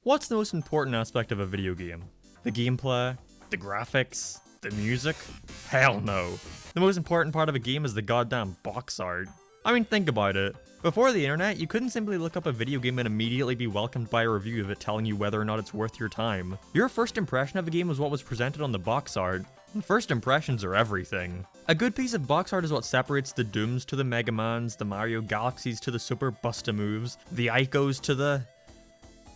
What's the most important aspect of a video game? The gameplay? The graphics? The music? Hell no. The most important part of a game is the goddamn box art. I mean, think about it. Before the internet, you couldn't simply look up a video game and immediately be welcomed by a review of it telling you whether or not it's worth your time. Your first impression of a game was what was presented on the box art, and first impressions are everything. A good piece of box art is what separates the Dooms to the Mega Mans, the Mario Galaxies to the Super Busta Moves, the Icos to the...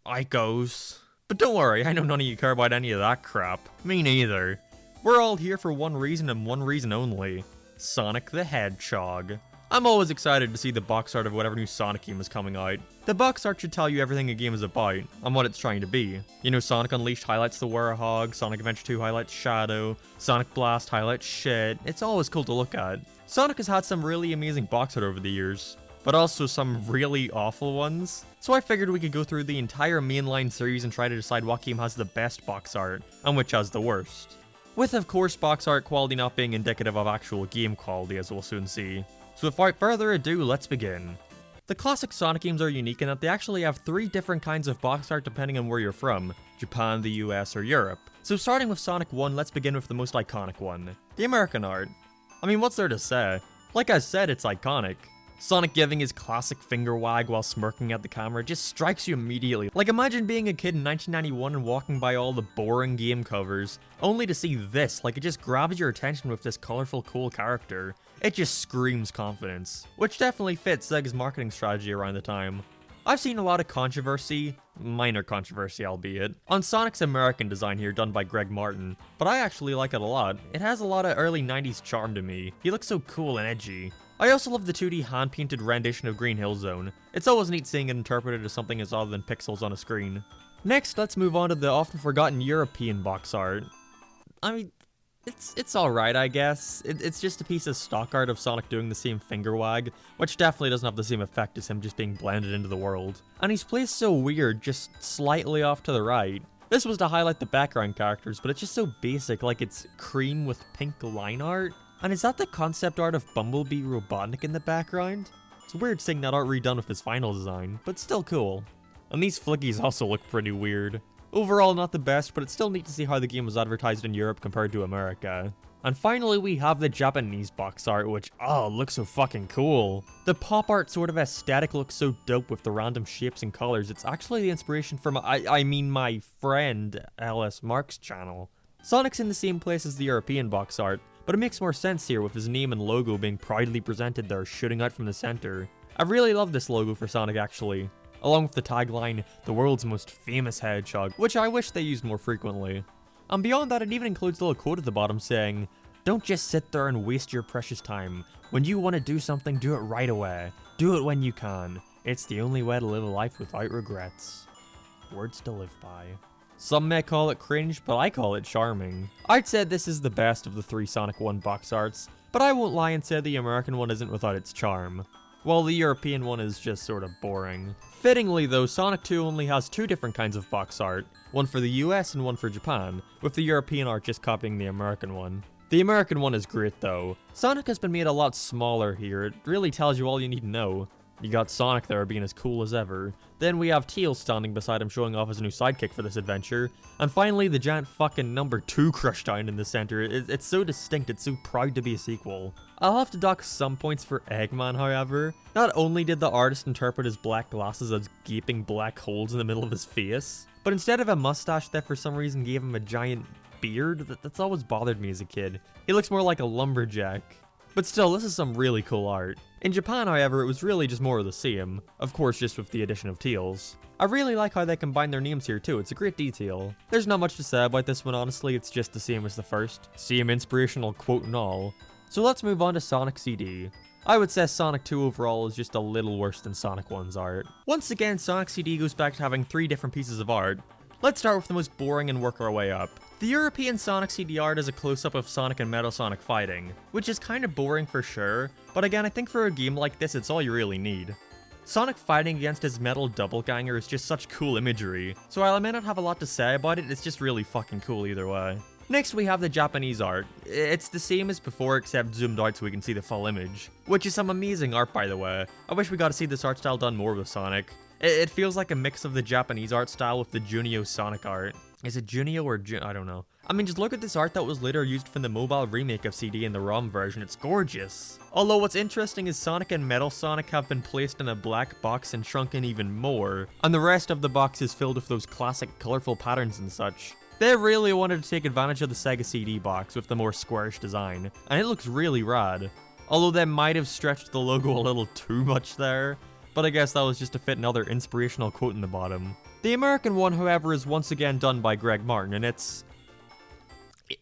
Icos. But don't worry, I know none of you care about any of that crap. Me neither. We're all here for one reason and one reason only. Sonic the Hedgehog. I'm always excited to see the box art of whatever new Sonic game is coming out. The box art should tell you everything a game is about, and what it's trying to be. You know, Sonic Unleashed highlights the Hedgehog, Sonic Adventure 2 highlights Shadow, Sonic Blast highlights shit. It's always cool to look at. Sonic has had some really amazing box art over the years, but also some really awful ones. So I figured we could go through the entire mainline series and try to decide what game has the best box art, and which has the worst. With of course box art quality not being indicative of actual game quality, as we'll soon see. So without further ado, let's begin. The classic Sonic games are unique in that they actually have 3 different kinds of box art depending on where you're from, Japan, the US, or Europe. So starting with Sonic 1, let's begin with the most iconic one, the American art. I mean, what's there to say? Like I said, it's iconic. Sonic giving his classic finger wag while smirking at the camera just strikes you immediately. Like, imagine being a kid in 1991 and walking by all the boring game covers, only to see this. Like, it just grabs your attention with this colorful, cool character. It just screams confidence, which definitely fits Sega's marketing strategy around the time. I've seen a lot of controversy, minor controversy albeit, on Sonic's American design here done by Greg Martin, but I actually like it a lot. It has a lot of early 90s charm to me. He looks so cool and edgy. I also love the 2D hand-painted rendition of Green Hill Zone. It's always neat seeing it interpreted as something as other than pixels on a screen. Next, let's move on to the often forgotten European box art. I mean, it's alright, I guess. It's just a piece of stock art of Sonic doing the same finger wag, which definitely doesn't have the same effect as him just being blended into the world. And he's placed so weird, just slightly off to the right. This was to highlight the background characters, but it's just so basic, like it's cream with pink line art. And is that the concept art of Bumblebee Robotnik in the background? It's weird seeing that art redone with his final design, but still cool. And these flickies also look pretty weird. Overall not the best, but it's still neat to see how the game was advertised in Europe compared to America. And finally we have the Japanese box art, which, oh, looks so fucking cool. The pop art sort of aesthetic looks so dope with the random shapes and colors. It's actually the inspiration from, my friend LS Mark's channel. Sonic's in the same place as the European box art, but it makes more sense here with his name and logo being proudly presented there shooting out from the center. I really love this logo for Sonic actually, along with the tagline, the world's most famous hedgehog, which I wish they used more frequently. And beyond that, it even includes a little quote at the bottom saying, "Don't just sit there and waste your precious time. When you want to do something, do it right away. Do it when you can. It's the only way to live a life without regrets." Words to live by. Some may call it cringe, but I call it charming. I'd say this is the best of the 3 Sonic 1 box arts, but I won't lie and say the American one isn't without its charm, while the European one is just sort of boring. Fittingly though, Sonic 2 only has 2 different kinds of box art, one for the US and one for Japan, with the European art just copying the American one. The American one is great though. Sonic has been made a lot smaller here, it really tells you all you need to know. You got Sonic there being as cool as ever. Then we have Tails standing beside him showing off his new sidekick for this adventure. And finally the giant fucking number 2 crushed down in the center. It's so distinct, it's so proud to be a sequel. I'll have to dock some points for Eggman however. Not only did the artist interpret his black glasses as gaping black holes in the middle of his face, but instead of a mustache that for some reason gave him a giant beard, that's always bothered me as a kid. He looks more like a lumberjack. But still, this is some really cool art. In Japan, however, it was really just more of the same. Of course, just with the addition of Tails. I really like how they combine their names here too, it's a great detail. There's not much to say about this one honestly, it's just the same as the first. Same inspirational quote and all. So let's move on to Sonic CD. I would say Sonic 2 overall is just a little worse than Sonic 1's art. Once again, Sonic CD goes back to having 3 different pieces of art. Let's start with the most boring and work our way up. The European Sonic CD art is a close-up of Sonic and Metal Sonic fighting, which is kind of boring for sure, but again I think for a game like this it's all you really need. Sonic fighting against his metal doppelganger is just such cool imagery, so while I may not have a lot to say about it, it's just really fucking cool either way. Next we have the Japanese art. It's the same as before except zoomed out so we can see the full image, which is some amazing art by the way. I wish we got to see this art style done more with Sonic. It feels like a mix of the Japanese art style with the Junio Sonic art. Is it Junio or I don't know. I mean, just look at this art that was later used from the mobile remake of CD in the ROM version. It's gorgeous. Although what's interesting is Sonic and Metal Sonic have been placed in a black box and shrunken even more, and the rest of the box is filled with those classic colorful patterns and such. They really wanted to take advantage of the Sega CD box with the more squarish design, and it looks really rad. Although they might have stretched the logo a little too much there, but I guess that was just to fit another inspirational quote in the bottom. The American one, however, is once again done by Greg Martin, and it's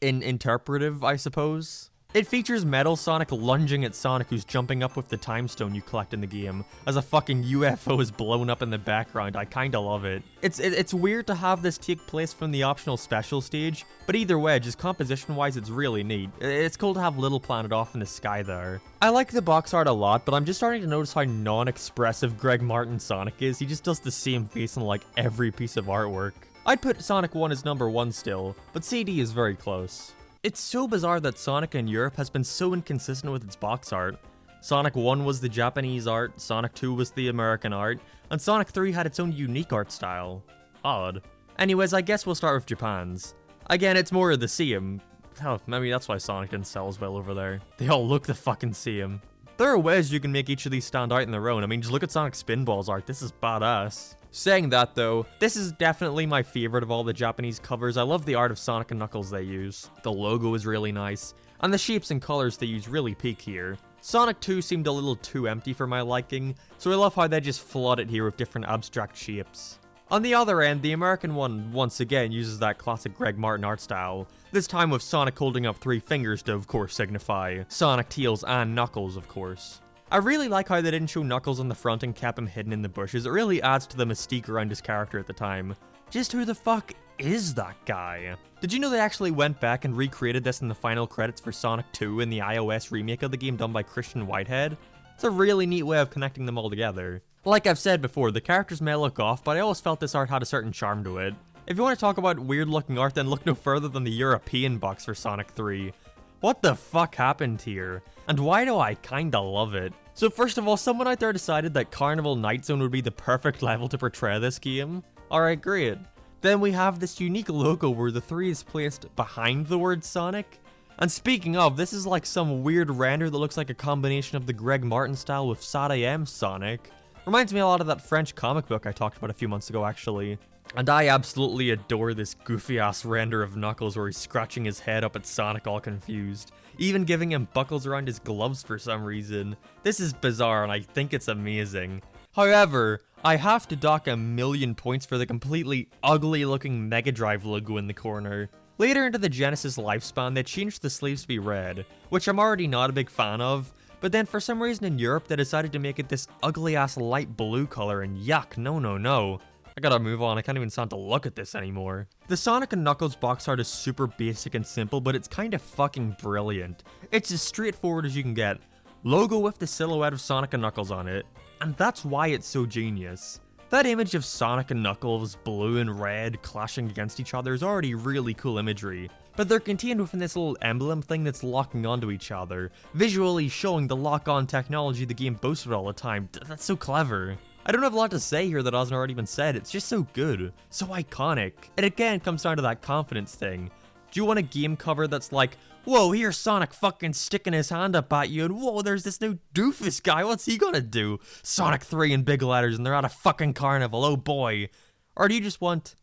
interpretive, I suppose. It features Metal Sonic lunging at Sonic, who's jumping up with the time stone you collect in the game, as a fucking UFO is blown up in the background. I kinda love it. It's weird to have this take place from the optional special stage, but either way, just composition-wise, it's really neat. It's cool to have Little Planet off in the sky there. I like the box art a lot, but I'm just starting to notice how non-expressive Greg Martin Sonic is. He just does the same face in like every piece of artwork. I'd put Sonic 1 as number 1 still, but CD is very close. It's so bizarre that Sonic in Europe has been so inconsistent with its box art. Sonic 1 was the Japanese art, Sonic 2 was the American art, and Sonic 3 had its own unique art style. Odd. Anyways, I guess we'll start with Japan's. Again, it's more of the same. Hell, maybe that's why Sonic didn't sell as well over there. They all look the fucking same. There are ways you can make each of these stand out in their own. I mean, just look at Sonic Spinball's art. This is badass. Saying that though, this is definitely my favorite of all the Japanese covers. I love the art of Sonic and Knuckles they use. The logo is really nice, and the shapes and colors they use really peak here. Sonic 2 seemed a little too empty for my liking, so I love how they just flood it here with different abstract shapes. On the other end, the American one once again uses that classic Greg Martin art style, this time with Sonic holding up 3 fingers to of course signify Sonic, Tails, and Knuckles of course. I really like how they didn't show Knuckles on the front and kept him hidden in the bushes. It really adds to the mystique around his character at the time. Just who the fuck is that guy? Did you know they actually went back and recreated this in the final credits for Sonic 2 in the iOS remake of the game done by Christian Whitehead? It's a really neat way of connecting them all together. Like I've said before, the characters may look off, but I always felt this art had a certain charm to it. If you want to talk about weird looking art, then look no further than the European box for Sonic 3. What the fuck happened here? And why do I kinda love it? So first of all, someone out there decided that Carnival Night Zone would be the perfect level to portray this game. Alright, great. Then we have this unique logo where the 3 is placed behind the word Sonic. And speaking of, this is like some weird render that looks like a combination of the Greg Martin style with Sad AM Sonic. Reminds me a lot of that French comic book I talked about a few months ago actually. And I absolutely adore this goofy ass render of Knuckles where he's scratching his head up at Sonic all confused. Even giving him buckles around his gloves for some reason. This is bizarre and I think it's amazing. However, I have to dock 1,000,000 points for the completely ugly looking Mega Drive logo in the corner. Later into the Genesis lifespan, they changed the sleeves to be red, which I'm already not a big fan of, but then for some reason in Europe they decided to make it this ugly ass light blue color and yuck, no. I gotta move on, I can't even stand to look at this anymore. The Sonic and Knuckles box art is super basic and simple, but it's kinda fucking brilliant. It's as straightforward as you can get. Logo with the silhouette of Sonic and Knuckles on it, and that's why it's so genius. That image of Sonic and Knuckles, blue and red, clashing against each other is already really cool imagery, but they're contained within this little emblem thing that's locking onto each other, visually showing the lock-on technology the game boasted all the time. That's so clever. I don't have a lot to say here that hasn't already been said, it's just so good, so iconic. It again comes down to that confidence thing. Do you want a game cover that's like, whoa, here's Sonic fucking sticking his hand up at you, and whoa, there's this new doofus guy, what's he gonna do? Sonic 3 in big letters, and they're at a fucking carnival, oh boy. Or do you just want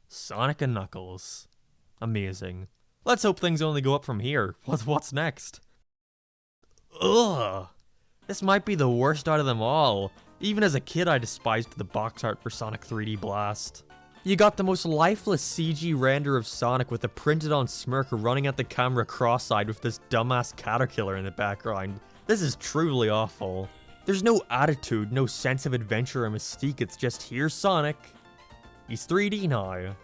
Sonic and Knuckles? Amazing. Let's hope things only go up from here. What's next? Ugh. This might be the worst out of them all. Even as a kid, I despised the box art for Sonic 3D Blast. You got the most lifeless CG render of Sonic with a printed on smirk running at the camera cross-eyed with this dumbass caterpillar in the background. This is truly awful. There's no attitude, no sense of adventure or mystique, it's just here's Sonic. He's 3D now.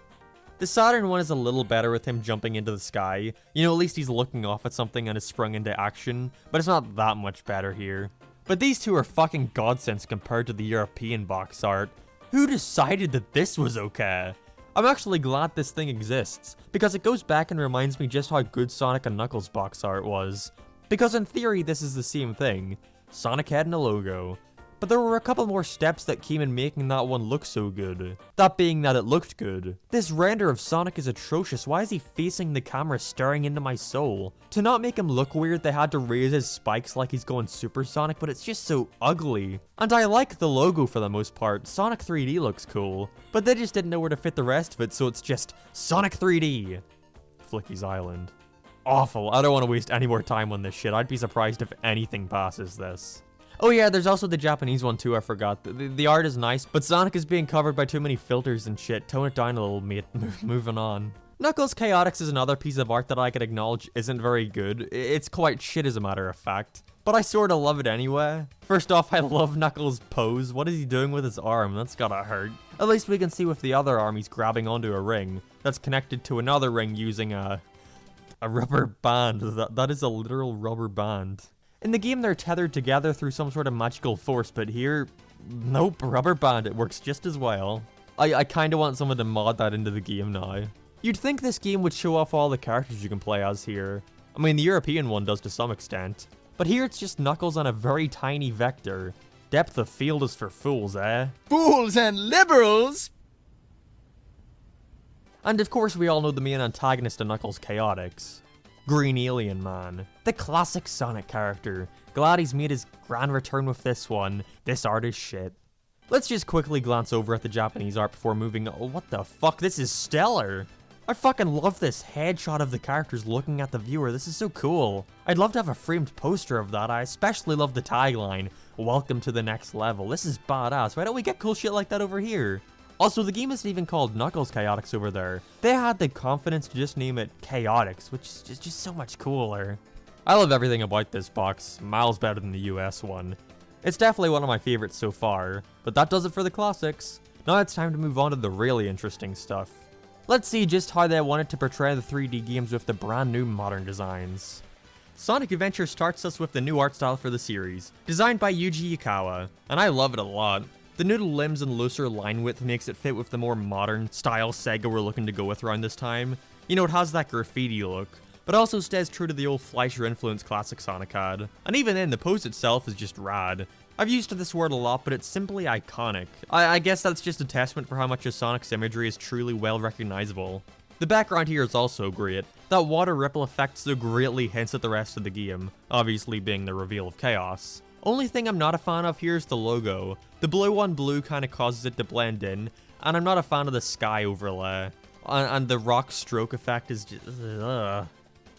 The Saturn one is a little better with him jumping into the sky. You know, at least he's looking off at something and has sprung into action, but it's not that much better here. But these two are fucking godsends compared to the European box art. Who decided that this was okay? I'm actually glad this thing exists, because it goes back and reminds me just how good Sonic and Knuckles box art was. Because in theory this is the same thing. Sonic head and a logo. But there were a couple more steps that came in making that one look so good. That being that it looked good. This render of Sonic is atrocious. Why is he facing the camera staring into my soul? To not make him look weird, they had to raise his spikes like he's going supersonic, but it's just so ugly. And I like the logo for the most part. Sonic 3D looks cool, but they just didn't know where to fit the rest of it, so it's just Sonic 3D. Flicky's Island. Awful. I don't want to waste any more time on this shit. I'd be surprised if anything passes this. Oh yeah, there's also the Japanese one too, I forgot. The art is nice, but Sonic is being covered by too many filters and shit. Tone it down a little, mate. Moving on. Knuckles Chaotix is another piece of art that I could acknowledge isn't very good. It's quite shit as a matter of fact. But I sorta love it anyway. First off, I love Knuckles' pose. What is he doing with his arm? That's gotta hurt. At least we can see with the other arm he's grabbing onto a ring that's connected to another ring using a rubber band. That is a literal rubber band. In the game, they're tethered together through some sort of magical force, but here, nope, rubber band, it works just as well. I kinda want someone to mod that into the game now. You'd think this game would show off all the characters you can play as here. I mean, the European one does to some extent. But here it's just Knuckles on a very tiny vector. Depth of field is for fools, eh? Fools and liberals! And of course we all know the main antagonist of Knuckles Chaotix. Green Alien Man, the classic Sonic character. Glad he's made his grand return with this one. This art is shit. Let's just quickly glance over at the Japanese art before moving. Oh, what the fuck? This is stellar. I fucking love this headshot of the characters looking at the viewer. This is so cool. I'd love to have a framed poster of that. I especially love the tagline, "Welcome to the next level." This is badass. Why don't we get cool shit like that over here? Also, the game isn't even called Knuckles Chaotix over there. They had the confidence to just name it Chaotix, which is just so much cooler. I love everything about this box, miles better than the US one. It's definitely one of my favorites so far, but that does it for the classics. Now it's time to move on to the really interesting stuff. Let's see just how they wanted to portray the 3D games with the brand new modern designs. Sonic Adventure starts us with the new art style for the series, designed by Yuji Yukawa, and I love it a lot. The noodle limbs and looser line width makes it fit with the more modern style Sega we're looking to go with around this time. You know, it has that graffiti look, but also stays true to the old Fleischer influenced classic Sonic had. And even then, the pose itself is just rad. I've used this word a lot, but it's simply iconic. I guess that's just a testament for how much of Sonic's imagery is truly well recognizable. The background here is also great. That water ripple effect so greatly hints at the rest of the game, obviously being the reveal of Chaos. Only thing I'm not a fan of here is the logo. The blue on blue kind of causes it to blend in, and I'm not a fan of the sky overlay. And the rock stroke effect is just,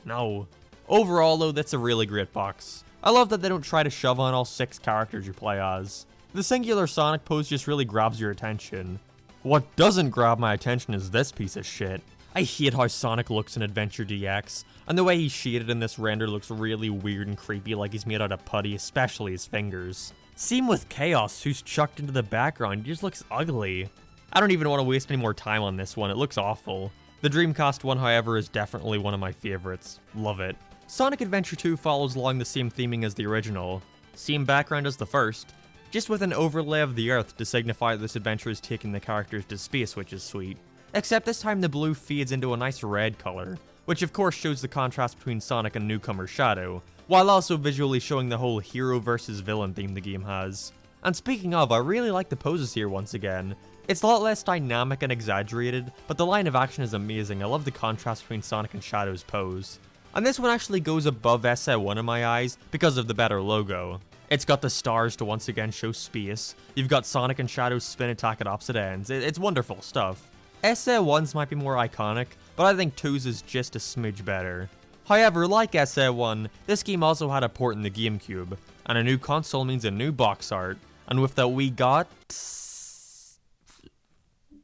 no. Overall though, that's a really great box. I love that they don't try to shove on all 6 characters you play as. The singular Sonic pose just really grabs your attention. What doesn't grab my attention is this piece of shit. I hate how Sonic looks in Adventure DX, and the way he's shaded in this render looks really weird and creepy, like he's made out of putty, especially his fingers. Same with Chaos, who's chucked into the background. He just looks ugly. I don't even want to waste any more time on this one, it looks awful. The Dreamcast one, however, is definitely one of my favorites. Love it. Sonic Adventure 2 follows along the same theming as the original. Same background as the first, just with an overlay of the Earth to signify that this adventure is taking the characters to space, which is sweet. Except this time the blue fades into a nice red color, which of course shows the contrast between Sonic and newcomer Shadow, while also visually showing the whole hero versus villain theme the game has. And speaking of, I really like the poses here once again. It's a lot less dynamic and exaggerated, but the line of action is amazing. I love the contrast between Sonic and Shadow's pose. And this one actually goes above SA1 in my eyes because of the better logo. It's got the stars to once again show space. You've got Sonic and Shadow's spin attack at opposite ends. It's wonderful stuff. SA1's might be more iconic, but I think 2's is just a smidge better. However, like SA1, this game also had a port in the GameCube, and a new console means a new box art, and with that we got...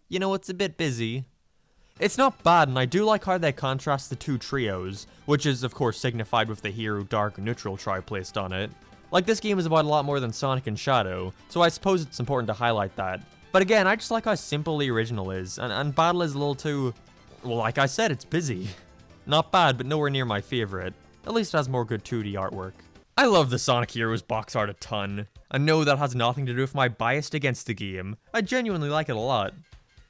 you know, it's a bit busy. It's not bad, and I do like how they contrast the 2 trios, which is of course signified with the hero, dark, and neutral trio placed on it. Like, this game is about a lot more than Sonic and Shadow, so I suppose it's important to highlight that. But again, I just like how simple the original is, and Battle is a little too... well, like I said, it's busy. Not bad, but nowhere near my favorite. At least it has more good 2D artwork. I love the Sonic Heroes box art a ton. I know that has nothing to do with my bias against the game. I genuinely like it a lot.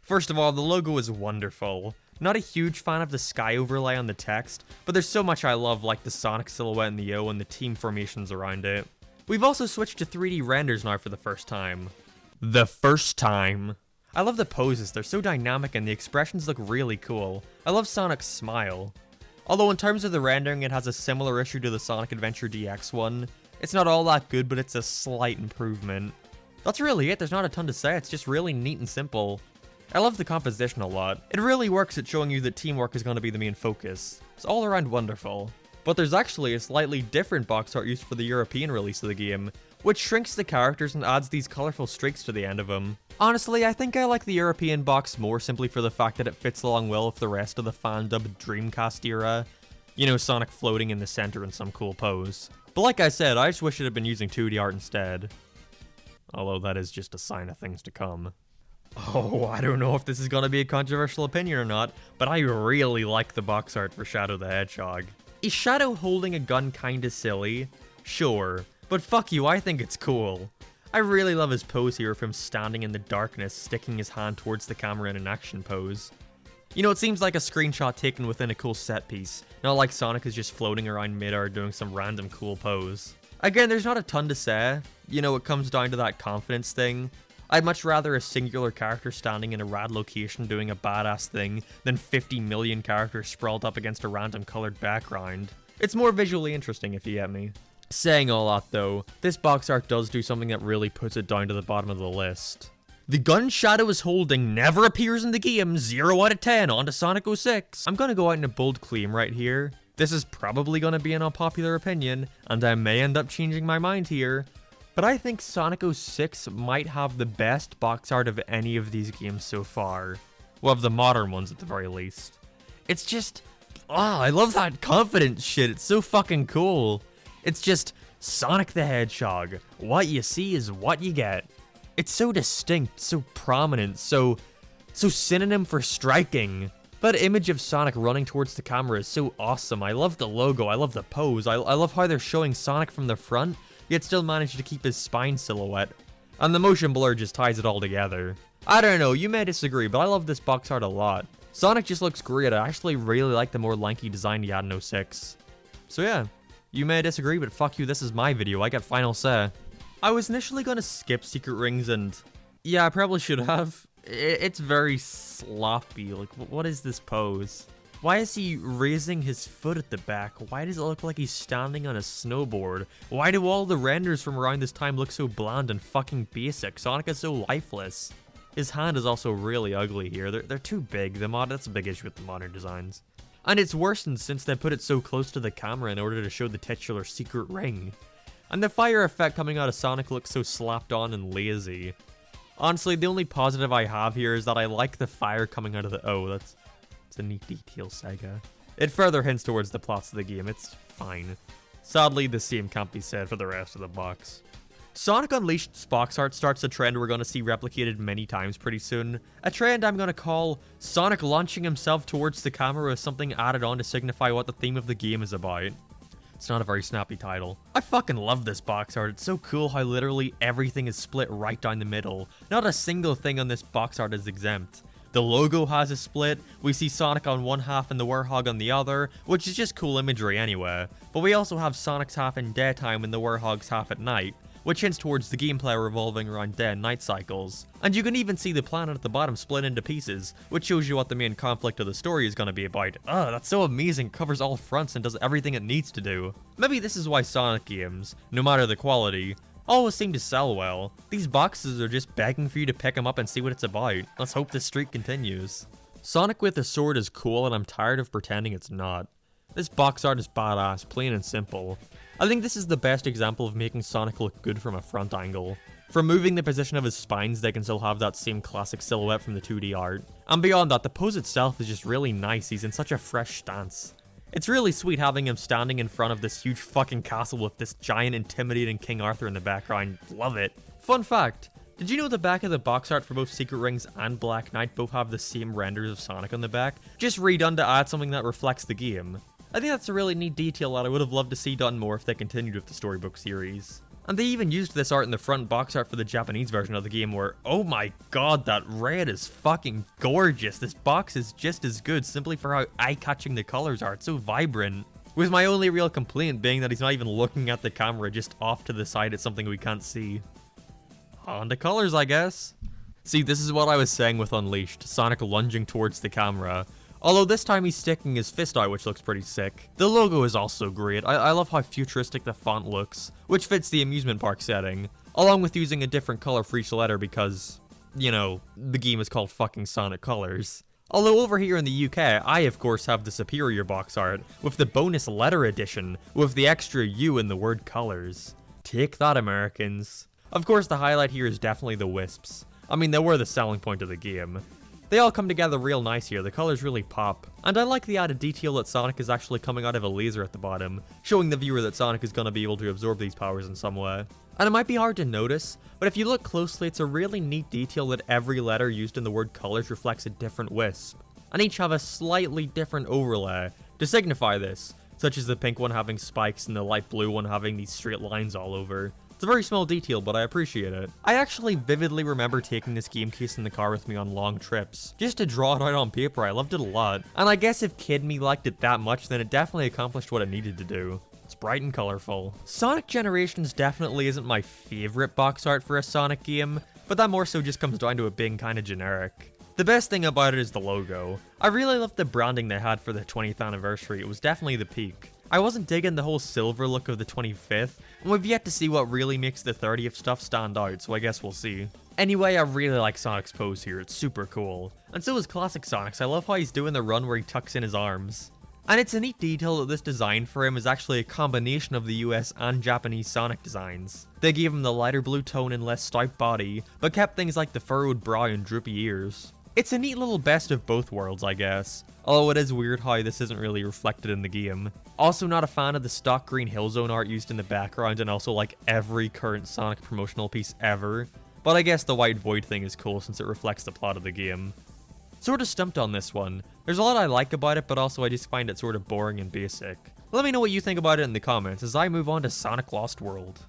First of all, the logo is wonderful. Not a huge fan of the sky overlay on the text, but there's so much I love, like the Sonic silhouette in the O and the team formations around it. We've also switched to 3D renders now for the first time. The first time. I love the poses, they're so dynamic and the expressions look really cool. I love Sonic's smile. Although in terms of the rendering it has a similar issue to the Sonic Adventure DX one. It's not all that good, but it's a slight improvement. That's really it, there's not a ton to say, it's just really neat and simple. I love the composition a lot. It really works at showing you that teamwork is going to be the main focus. It's all around wonderful. But there's actually a slightly different box art used for the European release of the game, which shrinks the characters and adds these colourful streaks to the end of them. Honestly, I think I like the European box more simply for the fact that it fits along well with the rest of the fan-dubbed Dreamcast era. You know, Sonic floating in the center in some cool pose. But like I said, I just wish it had been using 2D art instead. Although that is just a sign of things to come. Oh, I don't know if this is gonna be a controversial opinion or not, but I really like the box art for Shadow the Hedgehog. Is Shadow holding a gun kinda silly? Sure, but fuck you, I think it's cool. I really love his pose here of him standing in the darkness, sticking his hand towards the camera in an action pose. You know, it seems like a screenshot taken within a cool set piece, not like Sonic is just floating around mid-air doing some random cool pose. Again, there's not a ton to say. You know, it comes down to that confidence thing. I'd much rather a singular character standing in a rad location doing a badass thing than 50 million characters sprawled up against a random colored background. It's more visually interesting if you get me. Saying all that though, this box art does do something that really puts it down to the bottom of the list. The gun Shadow is holding never appears in the game, 0 out of 10, on to Sonic 06. I'm gonna go out in a bold claim right here. This is probably gonna be an unpopular opinion, and I may end up changing my mind here, but I think Sonic 06 might have the best box art of any of these games so far. Well, of the modern ones at the very least. It's just, I love that confidence shit, it's so fucking cool. It's just Sonic the Hedgehog. What you see is what you get. It's so distinct, so prominent, so synonym for striking. That image of Sonic running towards the camera is so awesome. I love the logo, I love the pose, I love how they're showing Sonic from the front, yet still manage to keep his spine silhouette. And the motion blur just ties it all together. I don't know, you may disagree, but I love this box art a lot. Sonic just looks great. I actually really like the more lanky design he had in 06. So yeah, you may disagree, but fuck you, this is my video, I get final say. I was initially gonna skip Secret Rings and yeah, I probably should have. It's very sloppy, like what is this pose? Why is he raising his foot at the back? Why does it look like he's standing on a snowboard? Why do all the renders from around this time look so bland and fucking basic? Sonic is so lifeless. His hand is also really ugly here. They're too big. That's a big issue with the modern designs. And it's worsened since they put it so close to the camera in order to show the titular secret ring. And the fire effect coming out of Sonic looks so slapped on and lazy. Honestly, the only positive I have here is that I like the fire coming out of the that's a neat detail, Sega. It further hints towards the plots of the game, it's fine. Sadly, the same can't be said for the rest of the box. Sonic Unleashed's box art starts a trend we're going to see replicated many times pretty soon. A trend I'm going to call Sonic launching himself towards the camera with something added on to signify what the theme of the game is about. It's not a very snappy title. I fucking love this box art. It's so cool how literally everything is split right down the middle. Not a single thing on this box art is exempt. The logo has a split, we see Sonic on one half and the Werehog on the other, which is just cool imagery anyway. But we also have Sonic's half in daytime and the Werehog's half at night, which hints towards the gameplay revolving around day and night cycles. And you can even see the planet at the bottom split into pieces, which shows you what the main conflict of the story is going to be about. That's so amazing, covers all fronts and does everything it needs to do. Maybe this is why Sonic games, no matter the quality, always seem to sell well. These boxes are just begging for you to pick them up and see what it's about. Let's hope this streak continues. Sonic with a sword is cool and I'm tired of pretending it's not. This box art is badass, plain and simple. I think this is the best example of making Sonic look good from a front angle. From moving the position of his spines, they can still have that same classic silhouette from the 2D art. And beyond that, the pose itself is just really nice, he's in such a fresh stance. It's really sweet having him standing in front of this huge fucking castle with this giant intimidating King Arthur in the background. Love it. Fun fact, did you know the back of the box art for both Secret Rings and Black Knight both have the same renders of Sonic on the back, just redone to add something that reflects the game? I think that's a really neat detail that I would have loved to see done more if they continued with the storybook series. And they even used this art in the front box art for the Japanese version of the game where, oh my god, that red is fucking gorgeous. This box is just as good simply for how eye-catching the colors are. It's so vibrant. With my only real complaint being that he's not even looking at the camera, just off to the side at something we can't see. On to colors, I guess. See, this is what I was saying with Unleashed, Sonic lunging towards the camera. Although this time he's sticking his fist out, which looks pretty sick. The logo is also great. I love how futuristic the font looks, which fits the amusement park setting, along with using a different color for each letter because, you know, the game is called fucking Sonic Colors. Although over here in the UK, I of course have the superior box art, with the bonus letter edition, with the extra U in the word colors. Take that, Americans. Of course, the highlight here is definitely the wisps. I mean, they were the selling point of the game. They all come together real nice here, the colors really pop. And I like the added detail that Sonic is actually coming out of a laser at the bottom, showing the viewer that Sonic is going to be able to absorb these powers in some way. And it might be hard to notice, but if you look closely, it's a really neat detail that every letter used in the word colors reflects a different wisp, and each have a slightly different overlay to signify this, such as the pink one having spikes and the light blue one having these straight lines all over. It's a very small detail, but I appreciate it. I actually vividly remember taking this game case in the car with me on long trips, just to draw it out on paper. I loved it a lot, and I guess if Kid Me liked it that much, then it definitely accomplished what it needed to do. It's bright and colorful. Sonic Generations definitely isn't my favorite box art for a Sonic game, but that more so just comes down to it being kinda generic. The best thing about it is the logo. I really loved the branding they had for the 20th anniversary, it was definitely the peak. I wasn't digging the whole silver look of the 25th, and we've yet to see what really makes the 30th stuff stand out, so I guess we'll see. Anyway, I really like Sonic's pose here, it's super cool. And so is classic Sonic's, I love how he's doing the run where he tucks in his arms. And it's a neat detail that this design for him is actually a combination of the US and Japanese Sonic designs. They gave him the lighter blue tone and less stout body, but kept things like the furrowed brow and droopy ears. It's a neat little best of both worlds, I guess. Although it is weird how this isn't really reflected in the game. Also not a fan of the stock green hill zone art used in the background and also like every current Sonic promotional piece ever. But I guess the white void thing is cool since it reflects the plot of the game. Sort of stumped on this one. There's a lot I like about it, but also I just find it sort of boring and basic. Let me know what you think about it in the comments as I move on to Sonic Lost World.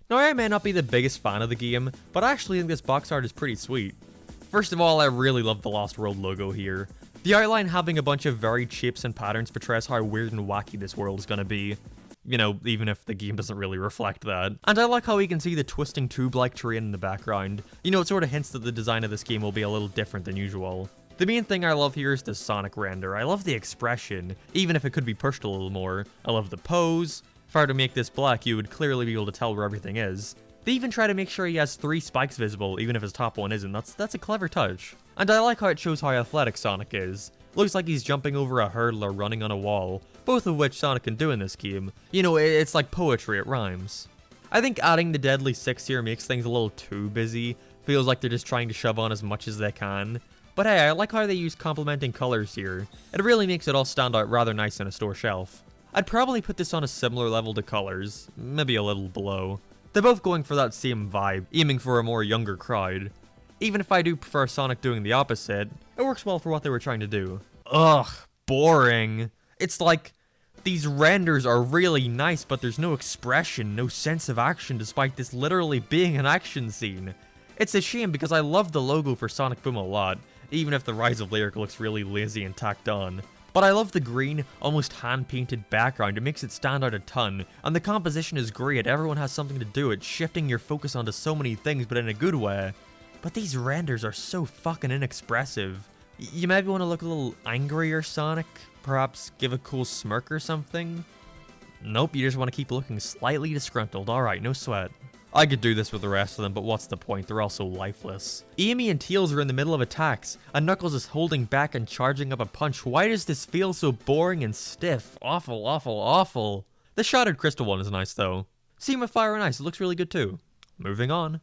Now I may not be the biggest fan of the game, but I actually think this box art is pretty sweet. First of all, I really love the Lost World logo here. The outline having a bunch of varied shapes and patterns portrays how weird and wacky this world is gonna be. You know, even if the game doesn't really reflect that. And I like how we can see the twisting tube-like terrain in the background. You know, it sort of hints that the design of this game will be a little different than usual. The main thing I love here is the Sonic render. I love the expression, even if it could be pushed a little more. I love the pose. If I were to make this black, you would clearly be able to tell where everything is. They even try to make sure he has 3 spikes visible, even if his top one isn't. That's a clever touch. And I like how it shows how athletic Sonic is. Looks like he's jumping over a hurdle or running on a wall, both of which Sonic can do in this game. You know, it's like poetry, it rhymes. I think adding the Deadly Six here makes things a little too busy. Feels like they're just trying to shove on as much as they can. But hey, I like how they use complementing colors here. It really makes it all stand out rather nice on a store shelf. I'd probably put this on a similar level to Colors, maybe a little below. They're both going for that same vibe, aiming for a more younger crowd. Even if I do prefer Sonic doing the opposite, it works well for what they were trying to do. Ugh, boring. It's like, these renders are really nice, but there's no expression, no sense of action despite this literally being an action scene. It's a shame because I love the logo for Sonic Boom a lot, even if the Rise of Lyric looks really lazy and tacked on. But I love the green, almost hand-painted background, it makes it stand out a ton, and the composition is great, everyone has something to do, it's shifting your focus onto so many things, but in a good way. But these renders are so fucking inexpressive. You maybe want to look a little angrier, Sonic? Perhaps give a cool smirk or something? Nope, you just want to keep looking slightly disgruntled, alright, no sweat. I could do this with the rest of them, but what's the point? They're all so lifeless. Amy and Tails are in the middle of attacks, and Knuckles is holding back and charging up a punch. Why does this feel so boring and stiff? Awful, awful, awful. The Shattered Crystal one is nice though. Seam with Fire and Ice, it looks really good too. Moving on.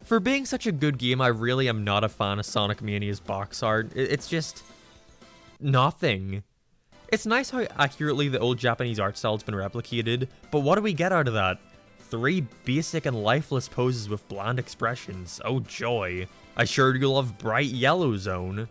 For being such a good game, I really am not a fan of Sonic Mania's box art. It's just... nothing. It's nice how accurately the old Japanese art style has been replicated, but what do we get out of that? 3 basic and lifeless poses with bland expressions. Oh joy. I sure do love Bright Yellow Zone.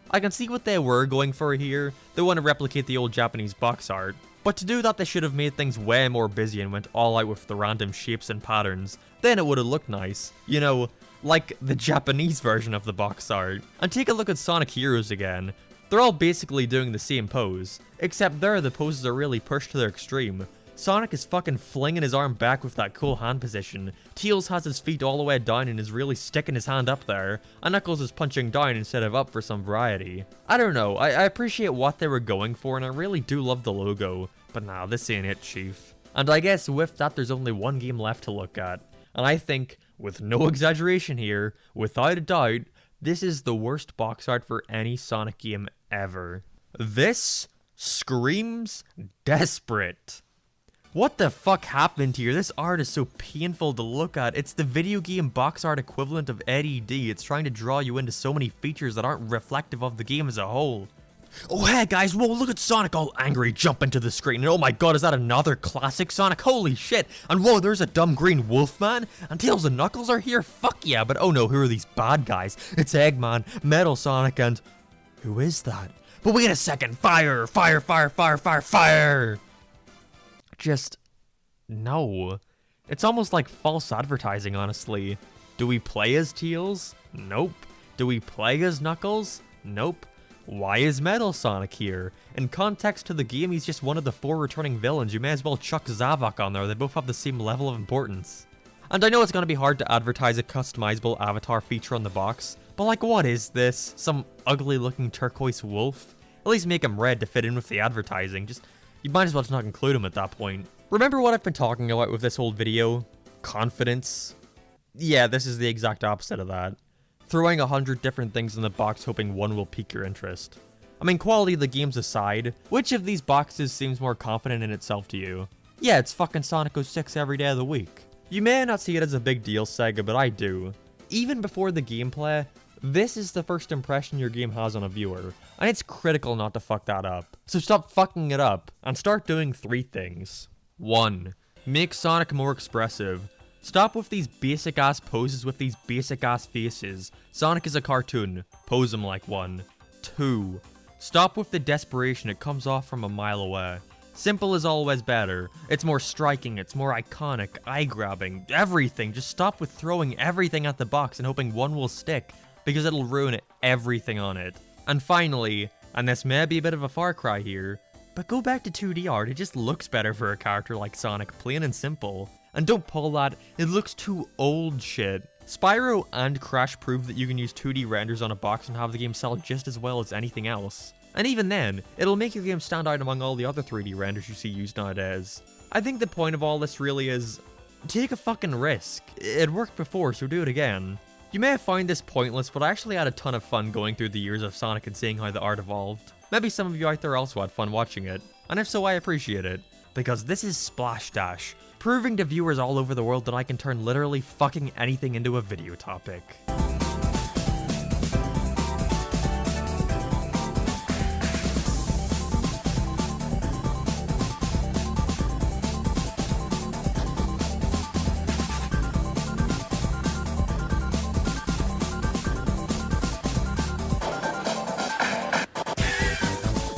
I can see what they were going for here. They want to replicate the old Japanese box art. But to do that, they should have made things way more busy and went all out with the random shapes and patterns. Then it would have looked nice. You know, like the Japanese version of the box art. And take a look at Sonic Heroes again. They're all basically doing the same pose, except there the poses are really pushed to their extreme. Sonic is fucking flinging his arm back with that cool hand position, Tails has his feet all the way down and is really sticking his hand up there, and Knuckles is punching down instead of up for some variety. I don't know, I appreciate what they were going for and I really do love the logo, but nah, this ain't it, chief. And I guess with that there's only one game left to look at, and I think, with no exaggeration here, without a doubt, this is the worst box art for any Sonic game ever. This screams desperate. What the fuck happened here? This art is so painful to look at. It's the video game box art equivalent of LED. It's trying to draw you into so many features that aren't reflective of the game as a whole. Oh hey guys, whoa, look at Sonic all angry jump into the screen, and oh my god, is that another classic Sonic? Holy shit, and whoa, there's a dumb green wolf man, and Tails and Knuckles are here, fuck yeah, but oh no, who are these bad guys? It's Eggman, Metal Sonic, and who is that? But wait a second, fire, fire, fire, fire, fire, fire! Just, no. It's almost like false advertising, honestly. Do we play as Tails? Nope. Do we play as Knuckles? Nope. Why is Metal Sonic here? In context to the game, he's just one of the 4 returning villains. You may as well chuck Zavok on there. They both have the same level of importance. And I know it's going to be hard to advertise a customizable avatar feature on the box, but like, what is this? Some ugly looking turquoise wolf? At least make him red to fit in with the advertising. You might as well just not include him at that point. Remember what I've been talking about with this old video? Confidence? Yeah, this is the exact opposite of that. Throwing 100 different things in the box hoping one will pique your interest. I mean, quality of the games aside, which of these boxes seems more confident in itself to you? Yeah, it's fucking Sonic 06 every day of the week. You may not see it as a big deal, Sega, but I do. Even before the gameplay, this is the first impression your game has on a viewer, and it's critical not to fuck that up. So stop fucking it up, and start doing 3 things. 1. Make Sonic more expressive. Stop with these basic ass poses with these basic ass faces. Sonic is a cartoon. Pose him like one. 2. Stop with the desperation, it comes off from a mile away. Simple is always better. It's more striking, it's more iconic, eye-grabbing, everything. Just stop with throwing everything at the box and hoping one will stick, because it'll ruin everything on it. And finally, and this may be a bit of a far cry here, but go back to 2D art, it just looks better for a character like Sonic, plain and simple. And don't pull that, it looks too old shit. Spyro and Crash prove that you can use 2D renders on a box and have the game sell just as well as anything else. And even then, it'll make your game stand out among all the other 3D renders you see used nowadays. I think the point of all this really is, take a fucking risk. It worked before, so do it again. You may have found this pointless, but I actually had a ton of fun going through the years of Sonic and seeing how the art evolved. Maybe some of you out there also had fun watching it, and if so, I appreciate it. Because this is Splash Dash, proving to viewers all over the world that I can turn literally fucking anything into a video topic.